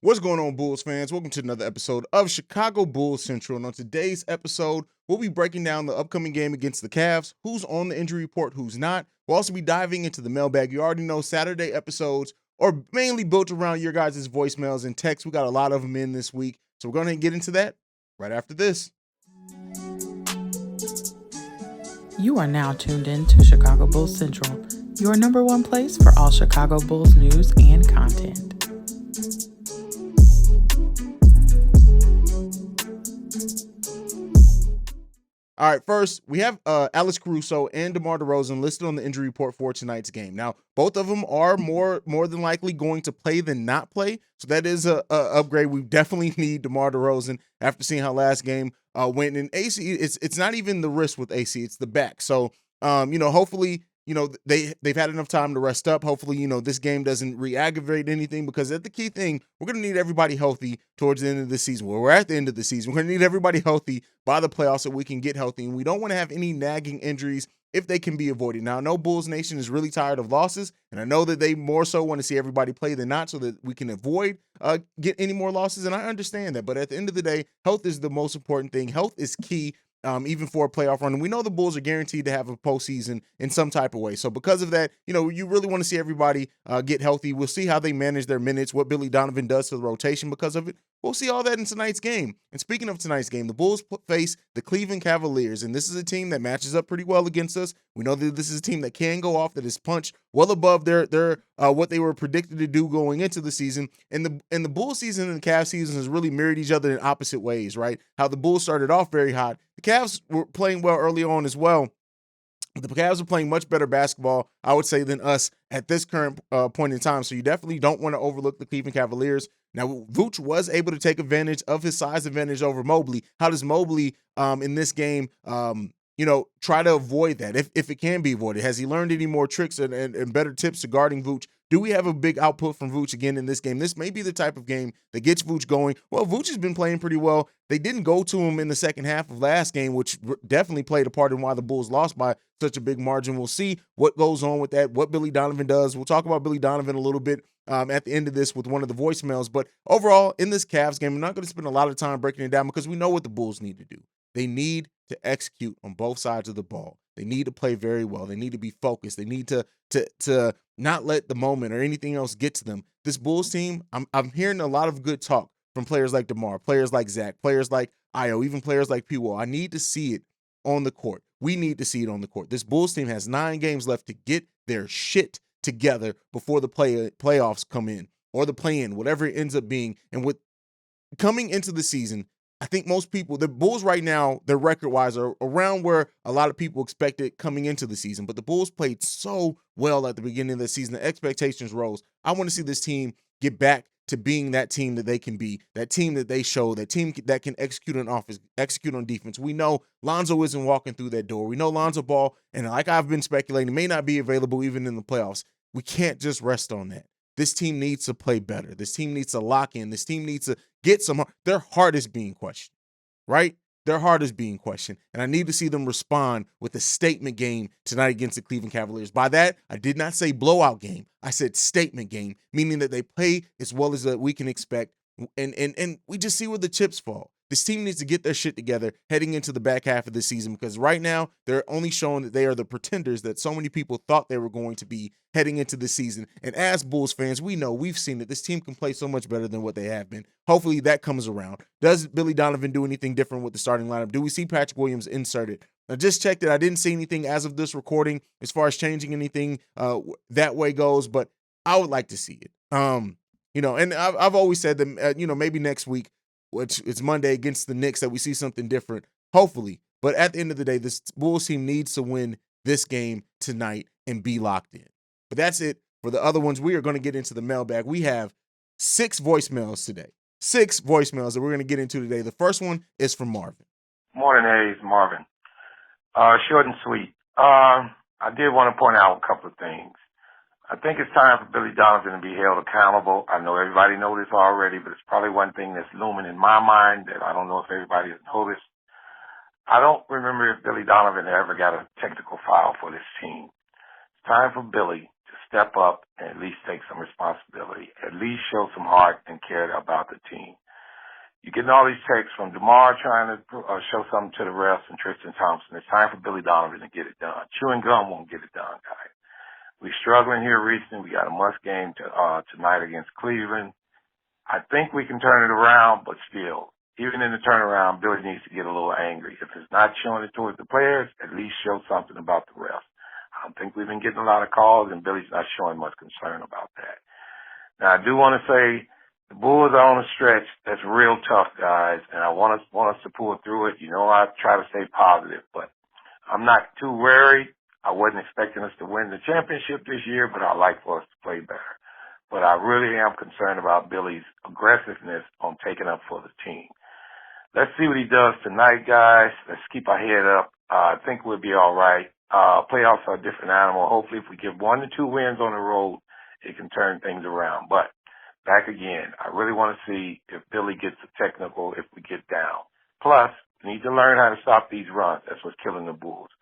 What's going on, Bulls fans? Welcome to another episode of Chicago Bulls Central. And on today's episode, we'll be breaking down the upcoming game against the Cavs, who's on the injury report, who's not. We'll also be diving into the mailbag. You already know Saturday episodes are mainly built around your guys' voicemails and texts. We got a lot of them in this week. So we're going to get into that right after this. You are now tuned in to Chicago Bulls Central, your number one place for all Chicago Bulls news and content. All right, first, we have Alex Caruso and DeMar DeRozan listed on the injury report for tonight's game. Now, both of them are more than likely going to play than not play, so that is a upgrade. We definitely need DeMar DeRozan after seeing how last game went. And AC, it's not even the wrist with AC, it's the back. So, hopefully, they've had enough time to rest up. Hopefully, this game doesn't re-aggravate anything, because the key thing, we're going to need everybody healthy towards the end of the season. Well, we're at the end of the season. We're going to need everybody healthy by the playoffs so we can get healthy, and we don't want to have any nagging injuries if they can be avoided. Now, I know Bulls Nation is really tired of losses, and I know that they more so want to see everybody play than not so that we can avoid get any more losses, and I understand that. But at the end of the day, health is the most important thing. Health is key. Even for a playoff run. And we know the Bulls are guaranteed to have a postseason in some type of way. So because of that, you really want to see everybody get healthy. We'll see how they manage their minutes, what Billy Donovan does to the rotation because of it. We'll see all that in tonight's game. And speaking of tonight's game, the Bulls face the Cleveland Cavaliers, and this is a team that matches up pretty well against us. We know that this is a team that can go off, that is punched well above their what they were predicted to do going into the season. And the Bulls season and the Cavs season has really mirrored each other in opposite ways, right? How the Bulls started off very hot. The Cavs were playing well early on as well. The Cavs are playing much better basketball, I would say, than us at this current point in time. So you definitely don't want to overlook the Cleveland Cavaliers. Now, Vooch was able to take advantage of his size advantage over Mobley. How does Mobley in this game, try to avoid that if it can be avoided? Has he learned any more tricks and better tips to guarding Vooch? Do we have a big output from Vooch again in this game? This may be the type of game that gets Vooch going. Well, Vooch has been playing pretty well. They didn't go to him in the second half of last game, which definitely played a part in why the Bulls lost by such a big margin. We'll see what goes on with that, what Billy Donovan does. We'll talk about Billy Donovan a little bit at the end of this with one of the voicemails. But overall, in this Cavs game, I'm not going to spend a lot of time breaking it down because we know what the Bulls need to do. They need to execute on both sides of the ball. They need to play very well. They need to be focused. They need to not let the moment or anything else get to them. This Bulls team, I'm hearing a lot of good talk from players like DeMar, players like Zach, players like Io, even players like P-Wall. I need to see it on the court. We need to see it on the court. This Bulls team has 9 games left to get their shit together before the playoffs come in, or the play-in, whatever it ends up being. And with coming into the season, I think most people, the Bulls right now, their record-wise are around where a lot of people expected coming into the season. But the Bulls played so well at the beginning of the season. The expectations rose. I want to see this team get back to being that team that they can be, that team that they show, that team that can execute on offense, execute on defense. We know Lonzo isn't walking through that door. We know Lonzo Ball, and like I've been speculating, may not be available even in the playoffs. We can't just rest on that. This team needs to play better. This team needs to lock in. This team needs to get some. Their heart is being questioned, right? Their heart is being questioned. And I need to see them respond with a statement game tonight against the Cleveland Cavaliers. By that, I did not say blowout game. I said statement game, meaning that they play as well as we can expect. And we just see where the chips fall. This team needs to get their shit together heading into the back half of the season, because right now they're only showing that they are the pretenders that so many people thought they were going to be heading into the season. And as Bulls fans, we know, we've seen that this team can play so much better than what they have been. Hopefully that comes around. Does Billy Donovan do anything different with the starting lineup? Do we see Patrick Williams inserted? I just checked it. I didn't see anything as of this recording as far as changing anything that way goes, but I would like to see it. And I've always said that, maybe next week, which it's Monday against the Knicks, that we see something different, hopefully. But at the end of the day, this Bulls team needs to win this game tonight and be locked in. But that's it. For the other ones, we are going to get into the mailbag. We have 6 voicemails today. 6 voicemails that we're going to get into today. The first one is from Marvin. Morning, Haize, Marvin. Short and sweet. I did want to point out a couple of things. I think it's time for Billy Donovan to be held accountable. I know everybody knows this already, but it's probably one thing that's looming in my mind that I don't know if everybody has noticed. I don't remember if Billy Donovan ever got a technical foul for this team. It's time for Billy to step up and at least take some responsibility, at least show some heart and care about the team. You're getting all these texts from DeMar trying to show something to the refs and Tristan Thompson. It's time for Billy Donovan to get it done. Chewing gum won't get it done, guys. We're struggling here recently. We got a must game tonight against Cleveland. I think we can turn it around, but still, even in the turnaround, Billy needs to get a little angry. If it's not showing it towards the players, at least show something about the refs. I don't think we've been getting a lot of calls, and Billy's not showing much concern about that. Now, I do want to say the Bulls are on a stretch that's real tough, guys, and I want us to pull through it. You know, I try to stay positive, but I'm not too worried. I wasn't expecting us to win the championship this year, but I like for us to play better. But I really am concerned about Billy's aggressiveness on taking up for the team. Let's see what he does tonight, guys. Let's keep our head up. I think we'll be all right. Playoffs are a different animal. Hopefully, if we get 1 to 2 wins on the road, it can turn things around. But back again, I really want to see if Billy gets a technical if we get down. Plus, we need to learn how to stop these runs. That's what's killing the Bulls.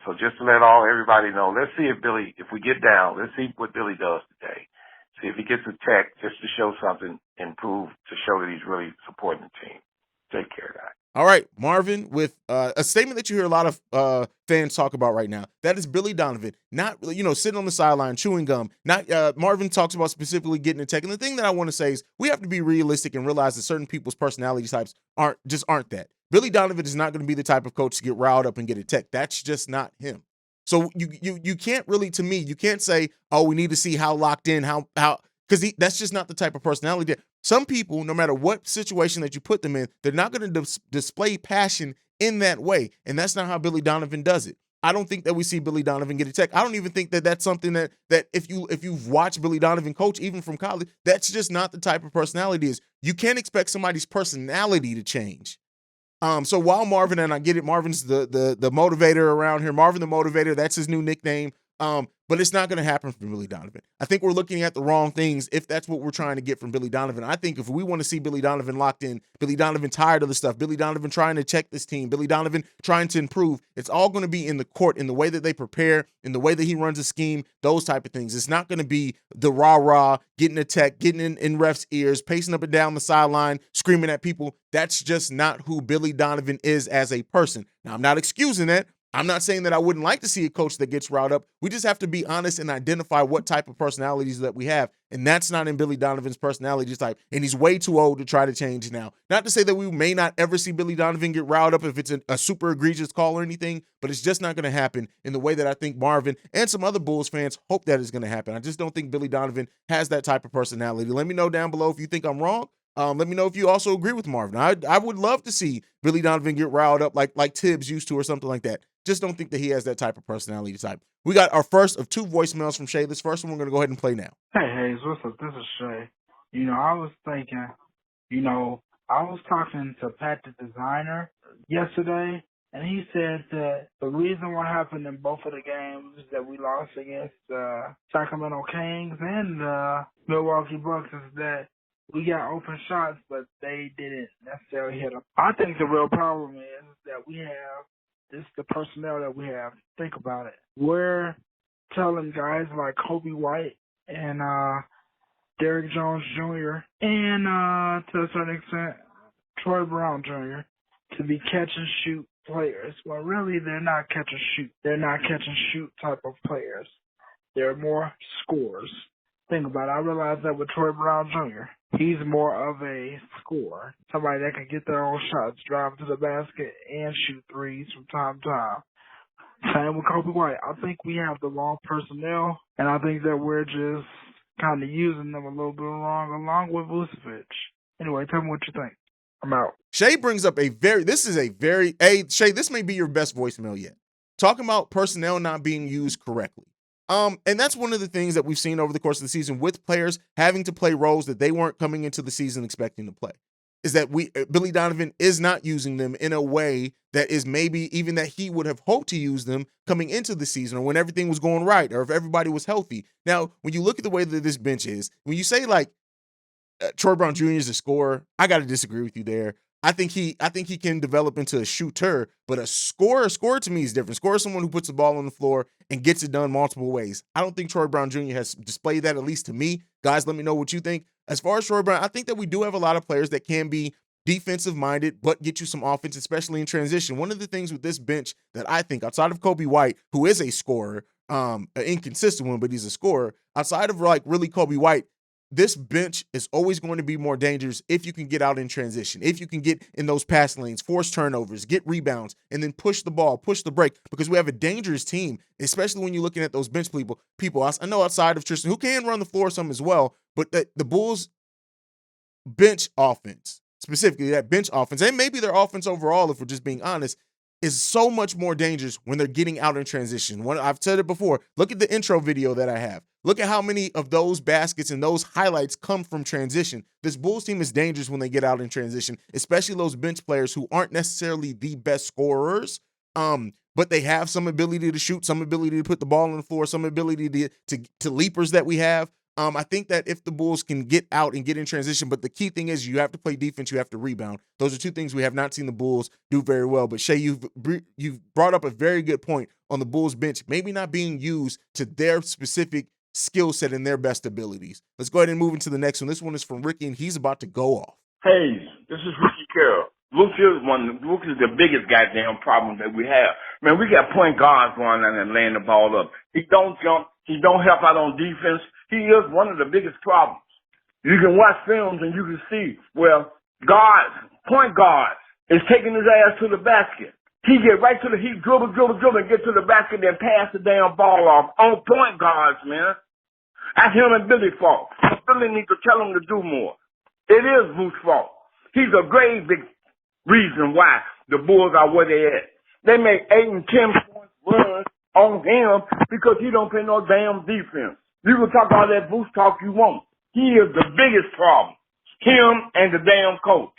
So just to let everybody know, let's see if we get down, let's see what Billy does today. See if he gets a tech just to show something, improve, to show that he's really supporting the team. Take care, guys. All right, Marvin, with a statement that you hear a lot of fans talk about right now. That is Billy Donovan, not sitting on the sideline chewing gum. Not Marvin talks about specifically getting a tech. And the thing that I want to say is we have to be realistic and realize that certain people's personality types aren't that. Billy Donovan is not going to be the type of coach to get riled up and get a tech. That's just not him. So you can't really, to me, you can't say, oh, we need to see how locked in, how because that's just not the type of personality. Some people, no matter what situation that you put them in, they're not going to display passion in that way, and that's not how Billy Donovan does it. I don't think that we see Billy Donovan get a tech. I don't even think that that's something that if you've watched Billy Donovan coach, even from college, that's just not the type of personality it is. You can't expect somebody's personality to change. So while Marvin, and I get it, Marvin's the motivator around here. Marvin the Motivator, that's his new nickname. But it's not going to happen from Billy Donovan. I think we're looking at the wrong things if that's what we're trying to get from Billy Donovan. I think if we want to see Billy Donovan locked in, Billy Donovan tired of the stuff, Billy Donovan trying to check this team, Billy Donovan trying to improve, it's all going to be in the court, in the way that they prepare, in the way that he runs a scheme, those type of things. It's not going to be the rah-rah, getting a tech, getting in refs' ears, pacing up and down the sideline, screaming at people. That's just not who Billy Donovan is as a person. Now, I'm not excusing that. I'm not saying that I wouldn't like to see a coach that gets riled up. We just have to be honest and identify what type of personalities that we have. And that's not in Billy Donovan's personality type. And he's way too old to try to change now. Not to say that we may not ever see Billy Donovan get riled up if it's a super egregious call or anything, but it's just not going to happen in the way that I think Marvin and some other Bulls fans hope that is going to happen. I just don't think Billy Donovan has that type of personality. Let me know down below if you think I'm wrong. Let me know if you also agree with Marvin. I would love to see Billy Donovan get riled up like Tibbs used to or something like that. Just don't think that he has that type of personality type. We got our first of 2 voicemails from Shay. This first one we're going to go ahead and play now. Hey, Haize, what's up? This is Shay. I was thinking, I was talking to Pat the designer yesterday, and he said that the reason what happened in both of the games that we lost against Sacramento Kings and Milwaukee Bucks is that we got open shots, but they didn't necessarily hit them. I think the real problem is that it's the personnel that we have. Think about it. We're telling guys like Kobe White and Derrick Jones Jr. and to a certain extent Troy Brown Jr. to be catch and shoot players. Well, really, they're not catch and shoot. They're not catch and shoot type of players. They're more scorers. Think about it. I realized that with Troy Brown Jr. He's more of a scorer, somebody that can get their own shots, drive to the basket, and shoot threes from time to time. Same with Kobe White. I think we have the wrong personnel, and I think that we're just kind of using them a little bit wrong, along with Vucevic. Anyway, tell me what you think. I'm out. Shay brings up Shay, this may be your best voicemail yet. Talking about personnel not being used correctly. And that's one of the things that we've seen over the course of the season with players having to play roles that they weren't coming into the season expecting to play. Is that Billy Donovan is not using them in a way that is maybe even that he would have hoped to use them coming into the season or when everything was going right or if everybody was healthy. Now, when you look at the way that this bench is, when you say like Troy Brown Jr. is a scorer, I got to disagree with you there. I think he can develop into a shooter, but a scorer to me is different. Scorer is someone who puts the ball on the floor and gets it done multiple ways. I don't think Troy Brown Jr. has displayed that, at least to me. Guys, let me know what you think. As far as Troy Brown, I think that we do have a lot of players that can be defensive-minded, but get you some offense, especially in transition. One of the things with this bench that I think, outside of Kobe White, who is a scorer, an inconsistent one, but he's a scorer, outside of like really Kobe White, this bench is always going to be more dangerous if you can get out in transition, if you can get in those pass lanes, force turnovers, get rebounds, and then push the ball, push the break, because we have a dangerous team, especially when you're looking at those bench people. I know outside of Tristan, who can run the floor some as well, but the Bulls bench offense, specifically that bench offense, and maybe their offense overall, if we're just being honest, is so much more dangerous when they're getting out in transition. I've said it before, look at the intro video that I have. Look at how many of those baskets and those highlights come from transition. This Bulls team is dangerous when they get out in transition, especially those bench players who aren't necessarily the best scorers, but they have some ability to shoot, some ability to put the ball on the floor, some ability to leapers that we have. I think that if the Bulls can get out and get in transition, but the key thing is you have to play defense, you have to rebound. Those are two things we have not seen the Bulls do very well. But Shay, you've brought up a very good point on the Bulls bench, maybe not being used to their specific skill set and their best abilities. Let's go ahead and move into the next one. This one is from Ricky, and he's about to go off. Haize, this is Ricky Carrol. Vooch is the biggest goddamn problem that we have. Man, we got point guards going on and laying the ball up. He don't jump. He don't help out on defense. He is one of the biggest problems. You can watch films and you can see, well, point guards is taking his ass to the basket. He dribble, and get to the basket and pass the damn ball off on point guards, man. That's him and Billy's fault. Billy needs to tell him to do more. It is Vooch's fault. He's a great big reason why the Bulls are where they at. They make 8 and 10 points runs on him because he don't play no damn defense. You can talk all that Vooch talk you want. He is the biggest problem. Him and the damn coach.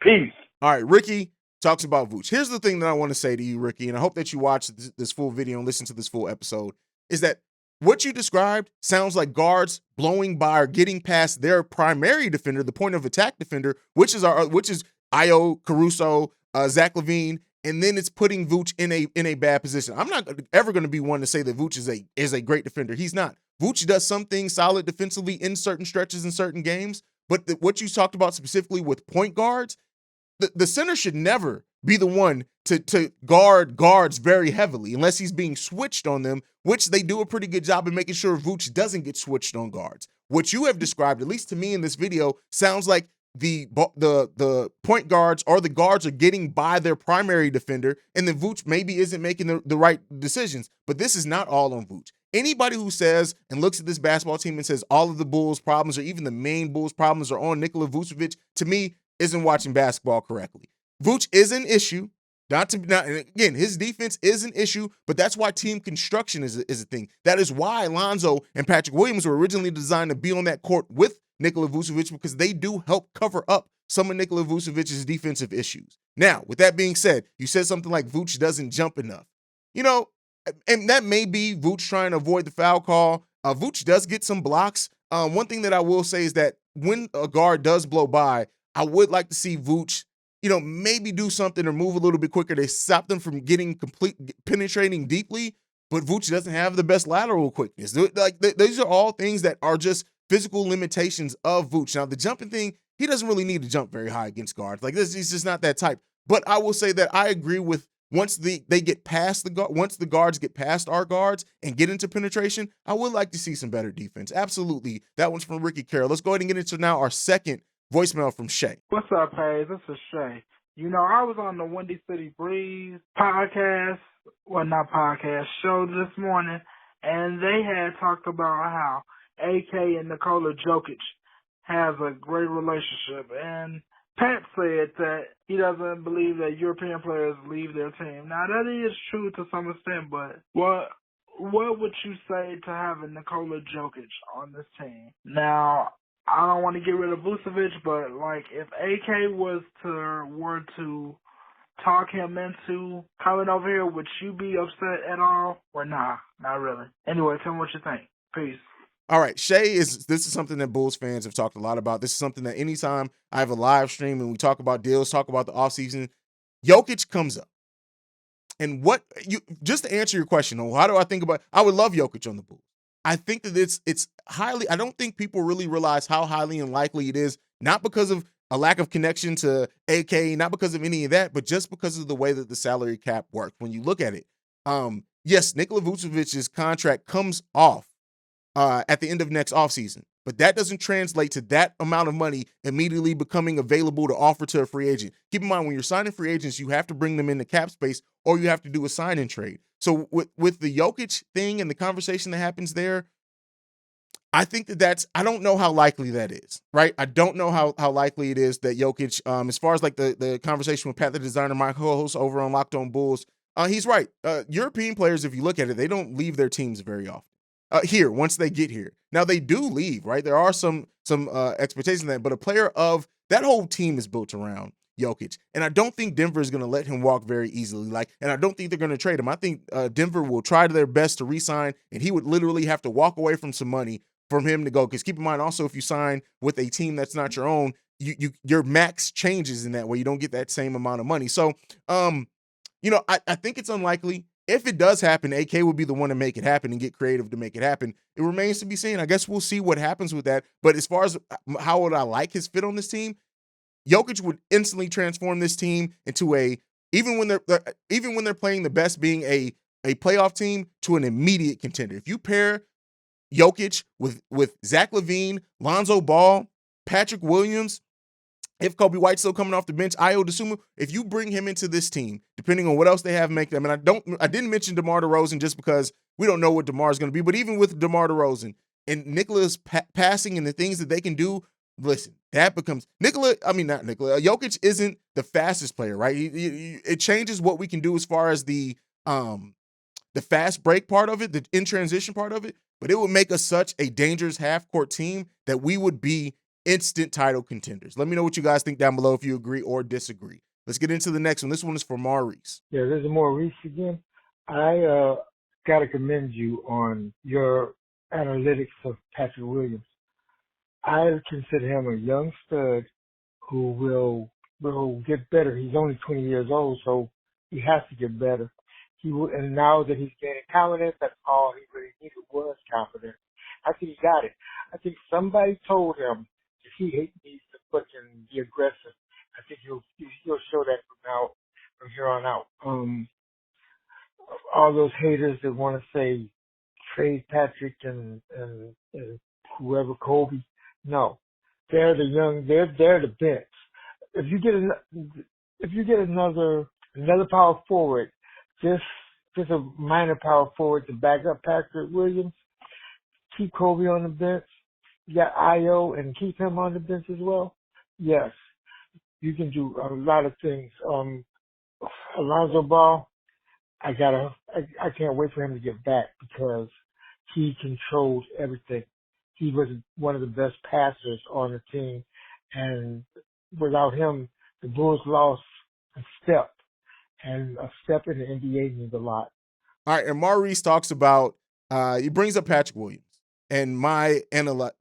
Peace. All right, Ricky talks about Vooch. Here's the thing that I want to say to you, Ricky, and I hope that you watch this full video and listen to this full episode, is that what you described sounds like guards blowing by or getting past their primary defender, the point of attack defender, which is Io, Caruso, Zach LaVine, and then it's putting Vooch in a bad position. I'm not ever going to be one to say that Vooch is a great defender. He's not. Vooch does some things solid defensively in certain stretches in certain games, but what you talked about specifically with point guards, the center should never be the one to guard guards very heavily unless he's being switched on them, which they do a pretty good job of making sure Vooch doesn't get switched on guards. What you have described, at least to me in this video, sounds like the point guards or the guards are getting by their primary defender, and then Vooch maybe isn't making the right decisions. But this is not all on Vooch. Anybody who says and looks at this basketball team and says all of the Bulls' problems or even the main Bulls' problems are on Nikola Vucevic, to me, isn't watching basketball correctly. Vooch is an issue. Again, his defense is an issue, but that's why team construction is a thing. That is why Lonzo and Patrick Williams were originally designed to be on that court with Nikola Vucevic, because they do help cover up some of Nikola Vucevic's defensive issues. Now, with that being said, you said something like Vooch doesn't jump enough. And that may be Vooch trying to avoid the foul call. Vooch does get some blocks. One thing that I will say is that when a guard does blow by, I would like to see Vooch, maybe do something or move a little bit quicker to stop them from penetrating deeply. But Vooch doesn't have the best lateral quickness. These are all things that are just physical limitations of Vooch. Now, the jumping thing, he doesn't really need to jump very high against guards. He's just not that type. But I will say that I agree with once they get past once the guards get past our guards and get into penetration, I would like to see some better defense. Absolutely. That one's from Ricky Carrol. Let's go ahead and get into now our second voicemail from Shay. What's up, Haize? This is Shay. I was on the Windy City Breeze show this morning, and they had talked about how AK and Nikola Jokic has a great relationship, and Pat said that he doesn't believe that European players leave their team. Now, that is true to some extent, but what would you say to having Nikola Jokic on this team? Now, I don't want to get rid of Vucevic, but if AK were to talk him into coming over here, would you be upset at all? Or nah, not really. Anyway, tell me what you think. Peace. All right, this is something that Bulls fans have talked a lot about. This is something that anytime I have a live stream and we talk about deals, talk about the offseason, Jokic comes up. And what you just to answer your question, how do I think about? I would love Jokic on the Bulls. I think that it's highly. I don't think people really realize how highly unlikely it is, not because of a lack of connection to AK, not because of any of that, but just because of the way that the salary cap works. When you look at it, yes, Nikola Vucevic's contract comes off at the end of next offseason. But that doesn't translate to that amount of money immediately becoming available to offer to a free agent. Keep in mind, when you're signing free agents, you have to bring them into cap space or you have to do a sign and trade. So with the Jokic thing and the conversation that happens there, I think I don't know how likely that is, right? I don't know how likely it is that Jokic, as far as like the conversation with Pat the Designer, my co-host over on Locked On Bulls, he's right. European players, if you look at it, they don't leave their teams very often. Here, once they get here. Now they do leave, right? There are some expectations of that, but a player of that whole team is built around Jokic. And I don't think Denver is going to let him walk very easily. And I don't think they're going to trade him. I think Denver will try their best to re-sign, and he would literally have to walk away from some money from him to go. Because keep in mind, also, if you sign with a team that's not your own, your max changes in that way. You don't get that same amount of money. So, I think it's unlikely. If it does happen, AK would be the one to make it happen and get creative to make it happen. It remains to be seen. I guess we'll see what happens with that. But as far as how would I like his fit on this team, Jokic would instantly transform this team into even when they're playing the best, being a playoff team, to an immediate contender. If you pair Jokic with Zach LaVine, Lonzo Ball, Patrick Williams, if Kobe White's still coming off the bench, Ayo Dosunmu, if you bring him into this team, depending on what else they have make them, and I didn't mention DeMar DeRozan just because we don't know what DeMar is going to be, but even with DeMar DeRozan and Nikola's passing and the things that they can do, listen, that becomes Jokic isn't the fastest player, right? It changes what we can do as far as the fast break part of it, the in transition part of it, but it would make us such a dangerous half-court team that we would be instant title contenders. Let me know what you guys think down below if you agree or disagree. Let's get into the next one. This one is for Maurice. Yeah, this is Maurice again. I got to commend you on your analytics of Patrick Williams. I consider him a young stud who will get better. He's only 20 years old, so he has to get better. And now that he's gaining confidence, that's all he really needed was confidence. I think he got it. I think somebody told him if he needs to fucking be aggressive. I think he'll show that from here on out. All those haters that want to say trade Patrick and whoever, Kobe, no, they're the bench. If you get another power forward, just a minor power forward to back up Patrick Williams, keep Kobe on the bench. You got Ayo and keep him on the bench as well. Yes, you can do a lot of things. Alonzo Ball, I can't wait for him to get back because he controls everything. He was one of the best passers on the team, and without him, the Bulls lost a step, and a step in the NBA means a lot. All right, and Maurice talks about, he brings up Patrick Williams. And my analyzation,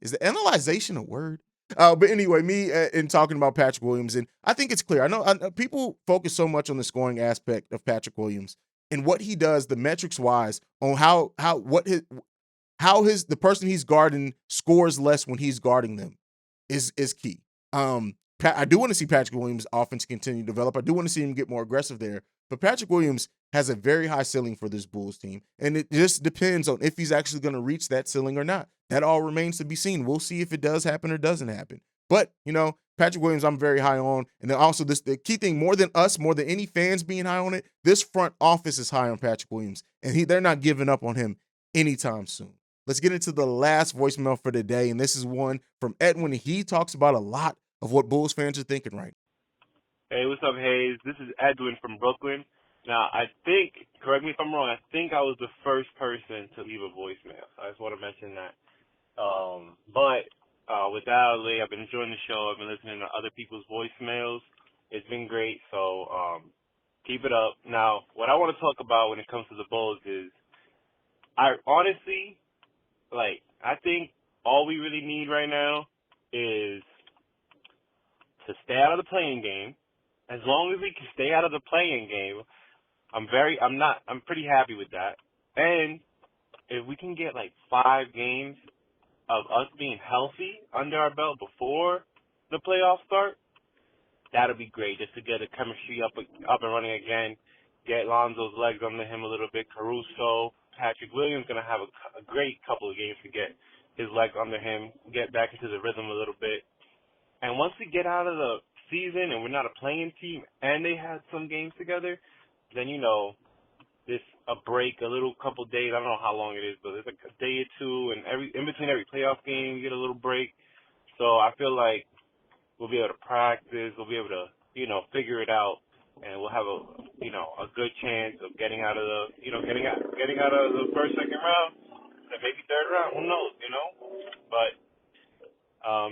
is the analyzation a word? But anyway, me in talking about Patrick Williams, and I think it's clear. I know people focus so much on the scoring aspect of Patrick Williams and what he does, the metrics wise, on how the person he's guarding scores less when he's guarding them is key. I do want to see Patrick Williams' offense continue to develop. I do want to see him get more aggressive there. But Patrick Williams has a very high ceiling for this Bulls team, and it just depends on if he's actually going to reach that ceiling or not. That all remains to be seen. We'll see if it does happen or doesn't happen. But, Patrick Williams, I'm very high on. And then also the key thing, more than any fans being high on it, this front office is high on Patrick Williams, and they're not giving up on him anytime soon. Let's get into the last voicemail for the day, and this is one from Edwin. He talks about a lot of what Bulls fans are thinking right now. Hey, what's up, Haize? This is Edwin from Brooklyn. Now, I think, correct me if I'm wrong, I think I was the first person to leave a voicemail. I just want to mention that. But with that out of the way, I've been enjoying the show. I've been listening to other people's voicemails. It's been great, so keep it up. Now, what I want to talk about when it comes to the Bulls is, I honestly, I think all we really need right now is to stay out of the play-in game as long as we can stay out of the play-in game, I'm pretty happy with that. And if we can get like 5 games of us being healthy under our belt before the playoffs start, that'll be great, just to get the chemistry up and running again, get Lonzo's legs under him a little bit. Caruso, Patrick Williams going to have a great couple of games to get his legs under him, get back into the rhythm a little bit. And once we get out of the season and we're not a playing team and they had some games together, then, you know, this a break, a little couple days, I don't know how long it is, but it's like a day or two, and in between every playoff game, you get a little break. So I feel like we'll be able to practice, we'll be able to, you know, figure it out, and we'll have a good chance of getting out of the, you know, getting out of the first, second round, and maybe third round, who knows, you know? But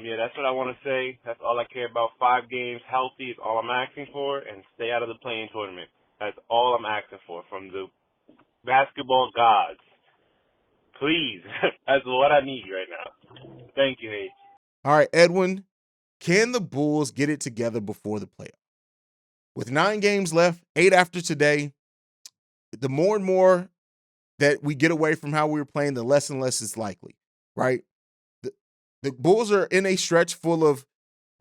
yeah, that's what I want to say. That's all I care about. 5 games healthy is all I'm asking for, and stay out of the play-in tournament. That's all I'm asking for from the basketball gods. Please. That's what I need right now. Thank you, Haize. All right, Edwin, can the Bulls get it together before the playoffs? With 9 games left, 8 after today, the more and more that we get away from how we were playing, the less and less it's likely, right? The Bulls are in a stretch full of,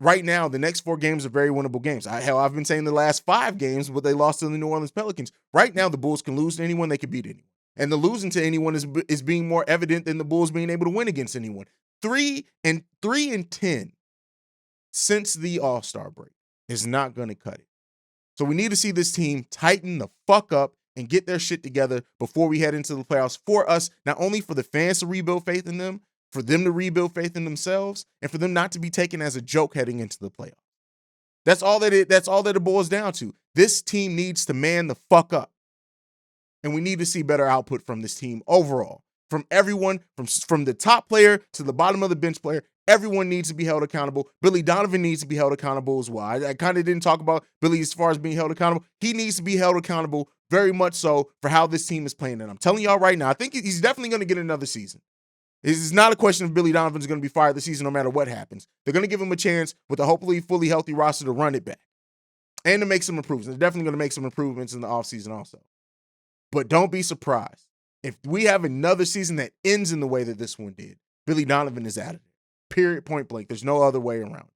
right now, the next 4 games are very winnable games. I've been saying the last 5 games, but they lost to the New Orleans Pelicans. Right now, the Bulls can lose to anyone, they can beat anyone. And the losing to anyone is being more evident than the Bulls being able to win against anyone. 3-10 since the All-Star break is not going to cut it. So we need to see this team tighten the fuck up and get their shit together before we head into the playoffs, for us, not only for the fans to rebuild faith in them, for them to rebuild faith in themselves, and for them not to be taken as a joke heading into the playoffs. That's all that it boils down to. This team needs to man the fuck up. And we need to see better output from this team overall. From everyone, from the top player to the bottom of the bench player, everyone needs to be held accountable. Billy Donovan needs to be held accountable as well. I kind of didn't talk about Billy as far as being held accountable. He needs to be held accountable very much so for how this team is playing. And I'm telling y'all right now, I think he's definitely going to get another season. It's not a question of Billy Donovan's going to be fired this season no matter what happens. They're going to give him a chance with a hopefully fully healthy roster to run it back and to make some improvements. They're definitely going to make some improvements in the offseason also. But don't be surprised. If we have another season that ends in the way that this one did, Billy Donovan is out of it. Period, point blank. There's no other way around it.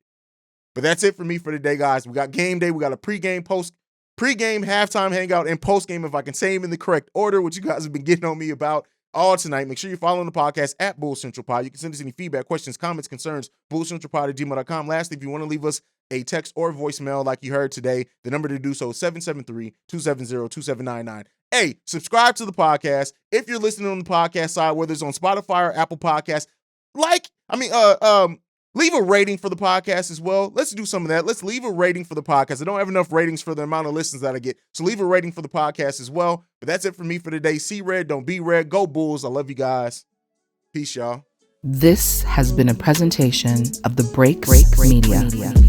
But that's it for me for today, guys. We got game day. We got a pregame, halftime hangout, and postgame, if I can say them in the correct order, which you guys have been getting on me about all tonight. Make sure you're following the podcast at Bulls Central Pod. You can send us any feedback, questions, comments, concerns, bullscentralpod@gmail.com. Lastly, if you want to leave us a text or voicemail like you heard today, the number to do so is 773-270-2799. Hey, subscribe to the podcast. If you're listening on the podcast side, whether it's on Spotify or Apple Podcasts, leave a rating for the podcast as well. Let's do some of that. Let's leave a rating for the podcast. I don't have enough ratings for the amount of listens that I get, so leave a rating for the podcast as well. But that's it for me for today. See red, don't be red. Go Bulls. I love you guys. Peace, y'all. This has been a presentation of the Break Media.